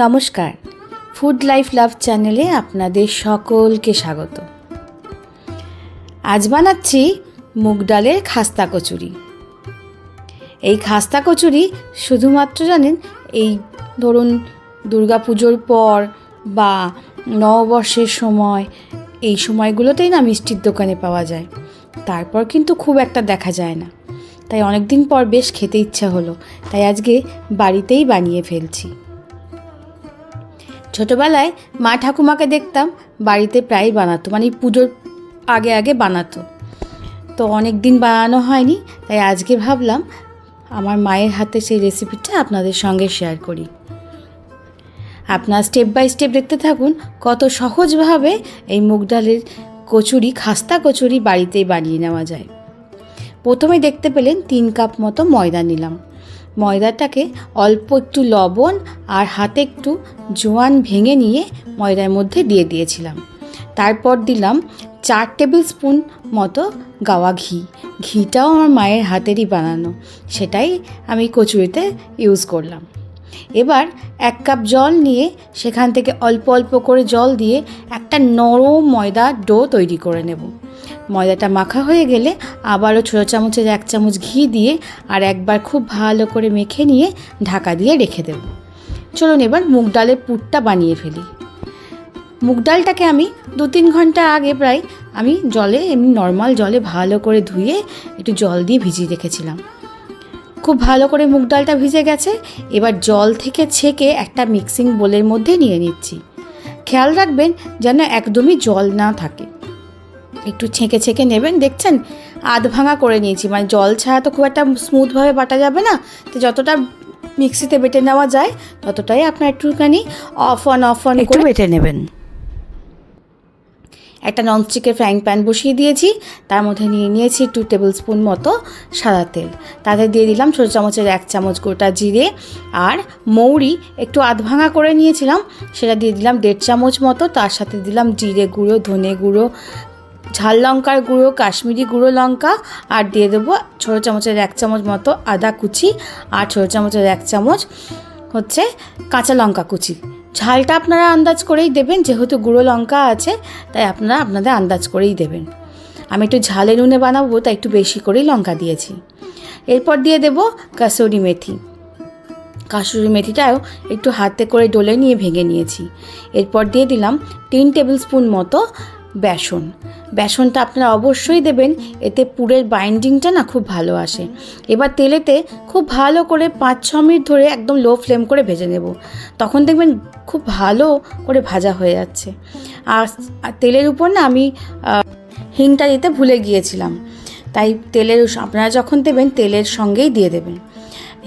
নমস্কার, food life love চ্যানেলে আপনাদের সকলকে স্বাগত। আজ বানাচ্ছি মুগ ডালের খাস্তা কচুরি। এই খাস্তা কচুরি শুধুমাত্র জানেন এই ধরুন দুর্গাপুজোর পর বা নববর্ষের সময়, এই সময়গুলোতেই না মিষ্টির দোকানে পাওয়া যায়, তারপর কিন্তু খুব একটা দেখা যায় না। তাই অনেক দিন পর বেশ খেতে ইচ্ছা হলো, তাই আজকে বাড়িতেই বানিয়ে ফেলছি। ছোটোবেলায় মা ঠাকুমাকে দেখতাম বাড়িতে প্রায়ই বানাতো, মানে পুজোর আগে আগে বানাতো। তো অনেক দিন বানানো হয়নি, তাই আজকে ভাবলাম আমার মায়ের হাতে সেই রেসিপিটা আপনাদের সঙ্গে শেয়ার করি। আপনার স্টেপ বাই স্টেপ দেখতে থাকুন কত সহজভাবে এই মুগ ডালের কচুরি, খাস্তা কচুরি বাড়িতেই বানিয়ে নেওয়া যায়। প্রথমে দেখতে পেলেন 3 কাপ মতো ময়দা নিলাম। ময়দাটাকে অল্প একটু লবণ আর হাতে একটু জোয়ান ভেঙে নিয়ে ময়দার মধ্যে দিয়ে দিয়েছিলাম। তারপর দিলাম 4 টেবিল স্পুন মতো গাওয়া ঘি। ঘিটাও আমার মায়ের হাতেরই বানানো, সেটাই আমি কচুরিতে ইউজ করলাম। এবার 1 কাপ জল নিয়ে সেখান থেকে অল্প অল্প করে জল দিয়ে একটা নরম ময়দা ডো তৈরি করে নেব। ময়দাটা মাখা হয়ে গেলে আবারও ছোটো চামচের 1 চামচ ঘি দিয়ে আর একবার খুব ভালো করে মেখে নিয়ে ঢাকা দিয়ে রেখে দেব। চলুন এবার মুগ ডালের পুরটা বানিয়ে ফেলি। মুগ ডালটাকে আমি 2-3 ঘন্টা আগে প্রায় আমি জলে, এমনি নর্মাল জলে ভালো করে ধুয়ে একটু জল দিয়ে ভিজিয়ে রেখেছিলাম। খুব ভালো করে মুগ ডালটা ভিজে গেছে। এবার জল থেকে ছেঁকে একটা মিক্সিং বোলের মধ্যে নিয়ে নিচ্ছি। খেয়াল রাখবেন যেন একদমই জল না থাকে, একটু ছেঁকে ছেঁকে নেবেন। দেখছেন আধ ভাঙা করে নিয়েছি, মানে জল ছাড়া তো খুব একটা স্মুথভাবে বাটা যাবে না, তো যতটা মিক্সিতে বেটে নেওয়া যায় ততটাই আপনার একটুখানি অফ অন করে বেটে নেবেন। একটা ননস্টিকের ফ্রাইং প্যান বসিয়ে দিয়েছি, তার মধ্যে নিয়ে নিয়েছি 2 টেবিল স্পুন মতো সাদা তেল। তাতে দিয়ে দিলাম ছোটো চামচের 1 চামচ গোটা জিরে, আর মৌরি একটু আধ ভাঙা করে নিয়েছিলাম, সেটা দিয়ে দিলাম 1.5 চামচ মতো। তার সাথে দিলাম জিরে গুঁড়ো, ধনে গুঁড়ো, ঝাল লঙ্কার গুঁড়ো, কাশ্মীরি গুঁড়ো লঙ্কা, আর দিয়ে দেবো ছোটো চামচের 1 চামচ মতো আদা কুচি, আর ছোটো চামচের 1 চামচ হচ্ছে কাঁচা লঙ্কা কুচি। ঝালটা আপনারা আন্দাজ করেই দেবেন, যেহেতু গুঁড়ো লঙ্কা আছে তাই আপনারা আপনাদের আন্দাজ করেই দেবেন। আমি একটু ঝালে নুনে বানাবো, তাই একটু বেশি করেই লঙ্কা দিয়েছি। এরপর দিয়ে দেবো কাসুরি মেথি। কাসুরি মেথিটাও একটু হাতে করে ডলে নিয়ে ভেঙে নিয়েছি। এরপর দিয়ে দিলাম 3 টেবিল স্পুন মতো বেসন। বেসনটা আপনারা অবশ্যই দেবেন, এতে পুরের বাইন্ডিংটা না খুব ভালো আসে। এবার তেলেতে খুব ভালো করে 5-6 মিনিট ধরে একদম লো ফ্লেম করে ভেজে নেব। তখন দেখবেন খুব ভালো করে ভাজা হয়ে যাচ্ছে। আর তেলের উপর না আমি হিংটা দিতে ভুলে গিয়েছিলাম, তাই তেলের আপনারা যখন দেবেন তেলের সঙ্গেই দিয়ে দেবেন।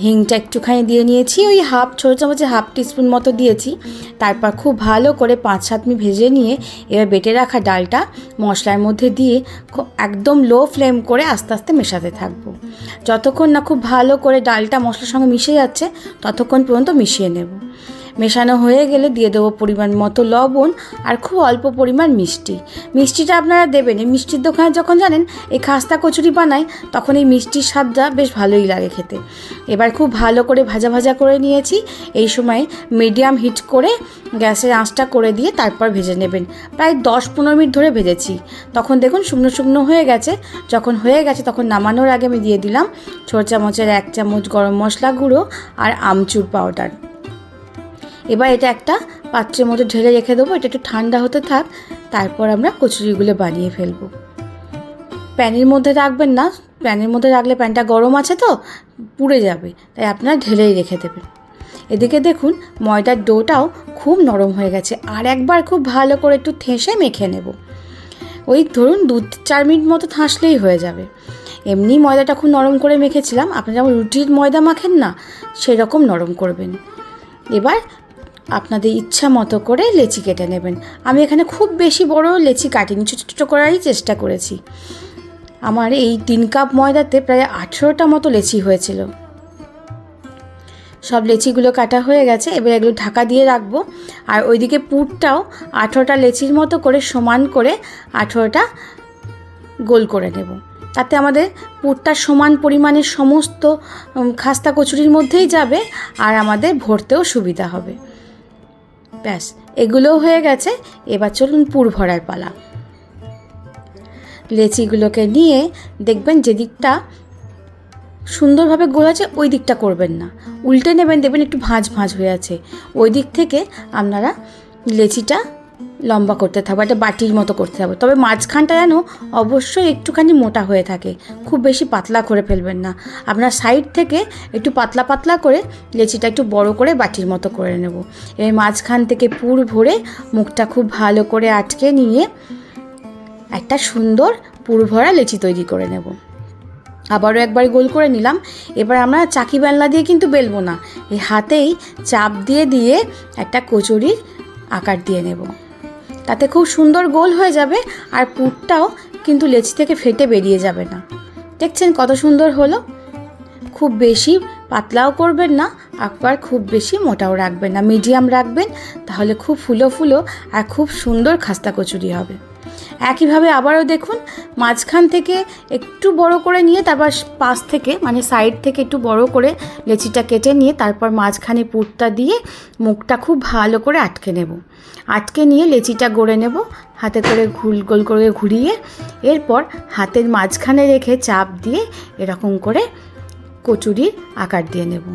হিংটা একটুখানি দিয়ে নিয়েছি, ওই ছোটো চামচে 1/2 টিস্পুন মতো দিয়েছি। তারপর খুব ভালো করে 5-7 মিনিট ভেজে নিয়ে এবার বেটে রাখা ডালটা মশলার মধ্যে দিয়ে একদম লো ফ্লেম করে আস্তে আস্তে মেশাতে থাকবো। যতক্ষণ না খুব ভালো করে ডালটা মশলার সঙ্গে মিশে যাচ্ছে ততক্ষণ পর্যন্ত মিশিয়ে নেব। মেশানো হয়ে গেলে দিয়ে দেবো পরিমাণ মতো লবণ আর খুব অল্প পরিমাণ মিষ্টি। মিষ্টিটা আপনারা দেবেন, এই মিষ্টির দোকানে যখন জানেন এই খাস্তা কচুরি বানায় তখন এই মিষ্টির স্বাদটা বেশ ভালোই লাগে খেতে। এবার খুব ভালো করে ভাজা ভাজা করে নিয়েছি। এই সময় মিডিয়াম হিট করে গ্যাসের আঁচটা করে দিয়ে তারপর ভেজে নেবেন। প্রায় 10-15 মিনিট ধরে ভেজেছি, তখন দেখুন শুকনো শুকনো হয়ে গেছে। যখন হয়ে গেছে তখন নামানোর আগে আমি দিয়ে দিলাম ছোটো চামচের 1 চামচ গরম মশলা গুঁড়ো আর আমচুর পাউডার। এবার এটা একটা পাত্রের মধ্যে ঢেলে রেখে দেবো, এটা একটু ঠান্ডা হতে থাক, তারপর আমরা কচুরিগুলো বানিয়ে ফেলবো। প্যানের মধ্যে রাখবেন না, প্যানের মধ্যে রাখলে প্যানটা গরম আছে তো পুড়ে যাবে, তাই আপনারা ঢেলেই রেখে দেবেন। এদিকে দেখুন ময়দার ডোটাও খুব নরম হয়ে গেছে, আর একবার খুব ভালো করে একটু ঠেসে মেখে নেব। ওই ধরুন 2-4 মিনিট মতো ঠাসলেই হয়ে যাবে। এমনি ময়দাটা খুব নরম করে মেখেছিলাম, আপনারা যেমন রুটির ময়দা মাখেন না সেরকম নরম করবেন। এবার আপনাদের ইচ্ছা মতো করে লেচি কেটে নেবেন। আমি এখানে খুব বেশি বড় লেচি কাটিনি, ছোটো ছোটো করারই চেষ্টা করেছি। আমার এই 3 কাপ ময়দাতে প্রায় 18টা মতো লেচি হয়েছিল। সব লেচিগুলো কাটা হয়ে গেছে, এবার এগুলো ঢাকা দিয়ে রাখবো। আর ওইদিকে পুরটাও 18টা লেচির মতো করে সমান করে 18টা গোল করে নেব। তাতে আমাদের পুরটা সমান পরিমাণের সমস্ত খাস্তা কচুরির মধ্যেই যাবে আর আমাদের ভরতেও সুবিধা হবে। ব্যাস, এগুলোও হয়ে গেছে। এবার চলুন পুর ভরার পালা। লেচিগুলোকে নিয়ে দেখবেন যেদিকটা সুন্দরভাবে গোল আছে ওই দিকটা করবেন না, উল্টে নেবেন, দেখবেন একটু ভাঁজ ভাঁজ হয়ে আছে, ওই দিক থেকে আপনারা লেচিটা লম্বা করতে থাকবে, একটা বাটির মতো করতে হবে। তবে মাঝখানটা যেন অবশ্যই একটুখানি মোটা হয়ে থাকে, খুব বেশি পাতলা করে ফেলবেন না। আপনার সাইড থেকে একটু পাতলা পাতলা করে লেচিটা একটু বড় করে বাটির মতো করে নেব। এবার মাঝখান থেকে পুর ভরে মুখটা খুব ভালো করে আটকে নিয়ে একটা সুন্দর পুর ভরা লেচি তৈরি করে নেব। আবারও একবার গোল করে নিলাম। এবার আমরা চাকি বেলনা দিয়ে কিন্তু বেলবো না, এই হাতেই চাপ দিয়ে দিয়ে একটা কচুরির আকার দিয়ে নেব। তাতে খুব সুন্দর গোল হয়ে যাবে, আর পুরটাও কিন্তু লেচি থেকে ফেটে বেরিয়ে যাবে না। দেখছেন কত সুন্দর হলো। খুব বেশি পাতলাও করবেন না, আবার খুব বেশি মোটাও রাখবেন না, মিডিয়াম রাখবেন, তাহলে খুব ফুলো ফুলো আর খুব সুন্দর খাস্তা কচুরি হবে। একইভাবে আবারও দেখুন, মাঝখান থেকে একটু বড় করে নিয়ে তারপর পাশ থেকে মানে সাইড থেকে একটু বড় করে লেচিটা কেটে নিয়ে তারপর মাঝখানে পুরটা দিয়ে মুখটা খুব ভালো করে আটকে নেব। আটকে নিয়ে লেচিটা গড়ে নেব, হাতে করে গোল করে ঘুরিয়ে, এরপর হাতের মাঝখানে রেখে চাপ দিয়ে এরকম করে কচুরির আকার দিয়ে নেব।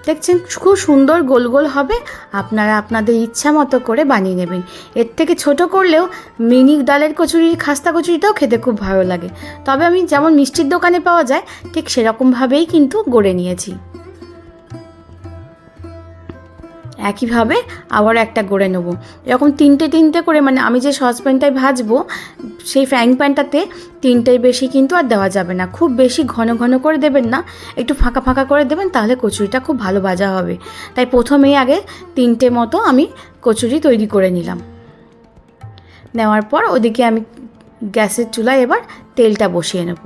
দেখছেন খুব সুন্দর গোল গোল হবে। আপনারা আপনাদের ইচ্ছা মতো করে বানিয়ে নেবেন। এর থেকে ছোট করলেও মিনি ডালের কচুরি, খাস্তা কচুরিটাও খেতে খুব ভালো লাগে। তবে আমি যেমন মিষ্টির দোকানে পাওয়া যায় ঠিক সেরকমভাবেই কিন্তু গড়ে নিয়েছি। একইভাবে আবার একটা গড়ে নেব, এরকম তিনটে তিনটে করে, মানে আমি যে সসপ্যানটায় ভাজবো সেই ফ্রাইং প্যানটাতে তিনটের বেশি কিন্তু আর দেওয়া যাবে না। খুব বেশি ঘন ঘন করে দেবেন না, একটু ফাঁকা ফাঁকা করে দেবেন, তাহলে কচুরিটা খুব ভালো ভাজা হবে। তাই প্রথমেই আগে তিনটে মতো আমি কচুরি তৈরি করে নিলাম। নেওয়ার পর ওদিকে আমি গ্যাসের চুলায় এবার তেলটা বসিয়ে নেব।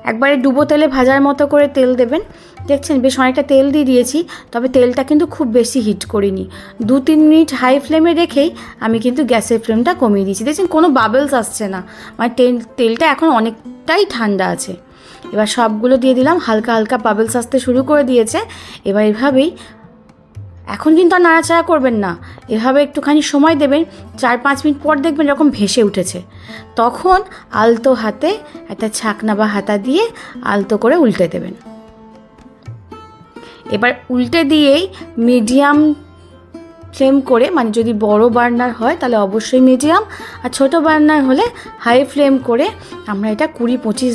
একবারে ডুবো তেলে ভাজার মতো করে তেল দেবেন। দেখছেন বেশ অনেকটা তেল দিয়ে দিয়েছি, তবে তেলটা কিন্তু খুব বেশি হিট করিনি। 2-3 মিনিট হাই ফ্লেমে রেখেই আমি কিন্তু গ্যাসের ফ্লেমটা কমিয়ে দিয়েছি। দেখছেন কোনো বাবেলস আসছে না, মানে তেলটা এখন অনেকটাই ঠান্ডা আছে। এবার সবগুলো দিয়ে দিলাম, হালকা হালকা বাবেলস আসতে শুরু করে দিয়েছে। এবার এভাবেই, এখন কিন্তু আর নাড়াচাড়া করবেন না, এভাবে একটুখানি সময় দেবেন, 4-5 মিনিট পর দেখবেন এরকম ভেসে উঠেছে। তখন আলতো হাতে একটা ছাকনা বা হাতা দিয়ে আলতো করে উল্টে দেবেন। এবার উল্টে দিয়েই মিডিয়াম ফ্লেম করে, মানে যদি বড় বার্নার হয় তাহলে অবশ্যই মিডিয়াম, আর ছোটো বার্নার হলে হাই ফ্লেম করে আমরা এটা 20-25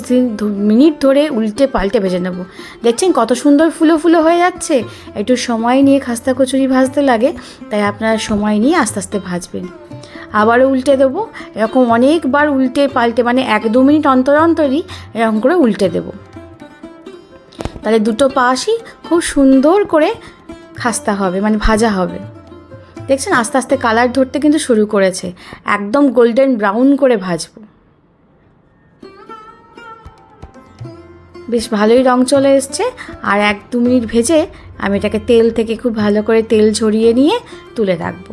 মিনিট ধরে উল্টে পাল্টে ভেজে নেব। দেখছেন কত সুন্দর ফুলো ফুলো হয়ে যাচ্ছে। একটু সময় নিয়ে খাস্তা কচুরি ভাজতে লাগে, তাই আপনারা সময় নিয়ে আস্তে আস্তে ভাজবেন। আবারও উল্টে দেবো, এরকম অনেকবার উল্টে পাল্টে, মানে 1-2 মিনিট অন্তর অন্তরই এরকম করে উল্টে দেবো, তাহলে দুটো পাশই খুব সুন্দর করে খাস্তা হবে, মানে ভাজা হবে। দেখছেন আস্তে আস্তে কালার ধরতে কিন্তু শুরু করেছে, একদম গোল্ডেন ব্রাউন করে ভাজবো। বেশ ভালোই রং চলে এসছে। আর 1-2 মিনিট ভেজে আমি এটাকে তেল থেকে খুব ভালো করে তেল ঝরিয়ে নিয়ে তুলে রাখবো।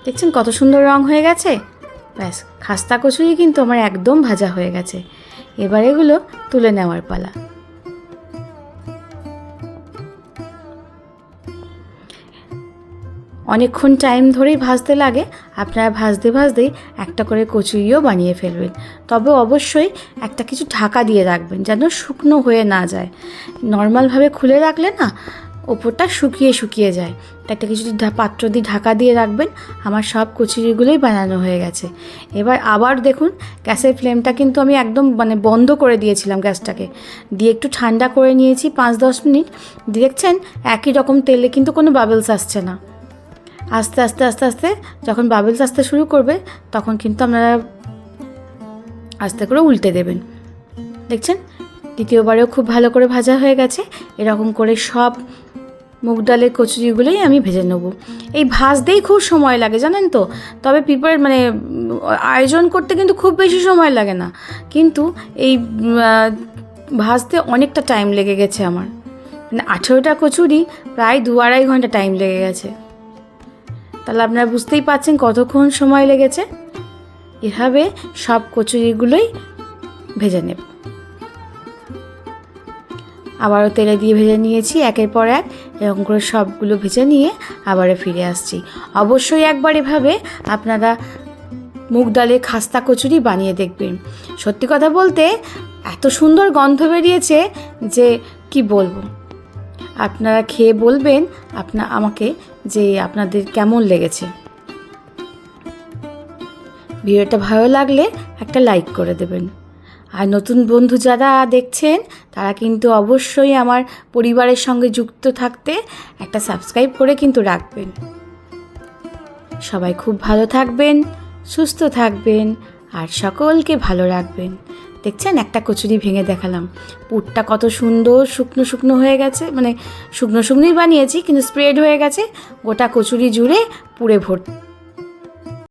দেখছেন কত সুন্দর রং হয়ে গেছে। ব্যাস, খাস্তা কচুরি কিন্তু আমার একদম ভাজা হয়ে গেছে। এবার এগুলো তুলে নেওয়ার পালা। অনেকক্ষণ টাইম ধরেই ভাজতে লাগে, আপনারা ভাজতে ভাজতেই একটা করে কচুরিও বানিয়ে ফেলবেন। তবে অবশ্যই একটা কিছু ঢাকা দিয়ে রাখবেন, যেন শুকনো হয়ে না যায়। নর্মালভাবে খুলে রাখলে না ওপরটা শুকিয়ে শুকিয়ে যায়, তাই একটা কিছু পাত্র দিয়ে ঢাকা দিয়ে রাখবেন। আমার সব কচুরিগুলোই বানানো হয়ে গেছে। এবার আবার দেখুন গ্যাসের ফ্লেমটা কিন্তু আমি একদম মানে বন্ধ করে দিয়েছিলাম, গ্যাসটাকে দিয়ে একটু ঠান্ডা করে নিয়েছি 5-10 মিনিট। দেখছেন একই রকম তেলে কিন্তু কোনো বাবেলস আসছে না। আস্তে আস্তে আস্তে আস্তে যখন বাবেলস আসতে শুরু করবে তখন কিন্তু আপনারা আস্তে করে উল্টে দেবেন। দেখছেন দ্বিতীয়বারেও খুব ভালো করে ভাজা হয়ে গেছে। এরকম করে সব মুগ ডালের কচুরিগুলোই আমি ভেজে নেব। এই ভাজতেই খুব সময় লাগে জানেন তো, তবে মানে আয়োজন করতে কিন্তু খুব বেশি সময় লাগে না, কিন্তু এই ভাজতে অনেকটা টাইম লেগে গেছে আমার। মানে 18টা কচুরি প্রায় 2-2.5 ঘন্টা টাইম লেগে গেছে। তাহলে আপনারা বুঝতেই পারছেন কতক্ষণ সময় লেগেছে। এভাবে সব কচুরিগুলোই ভেজে নেব। আবারও তেলে দিয়ে ভেজে নিয়েছি একের পর এক। এরকম করে সবগুলো ভেজে নিয়ে আবারও ফিরে আসছি। অবশ্যই একবার এভাবে আপনারা মুগ ডালে খাস্তা কচুরি বানিয়ে দেখবেন। সত্যি কথা বলতে এত সুন্দর গন্ধ বেরিয়েছে যে কি বলবো। আপনারা খেয়ে বলবেন আমাকে যে আপনাদের কেমন লেগেছে। ভিডিওটা ভালো লাগলে একটা লাইক করে দেবেন। আর নতুন বন্ধু যারা দেখছেন তারা কিন্তু অবশ্যই আমার পরিবারের সঙ্গে যুক্ত থাকতে একটা সাবস্ক্রাইব করে কিন্তু রাখবেন। সবাই খুব ভালো থাকবেন, সুস্থ থাকবেন আর সকলকে ভালো রাখবেন। দেখছেন একটা কচুরি ভেঙে দেখালাম, পুরটা কত সুন্দর শুকনো শুকনো হয়ে গেছে, মানে শুকনো শুকনোই বানিয়েছি কিন্তু স্প্রেড হয়ে গেছে গোটা কচুরি জুড়ে পুরে ভর্তি।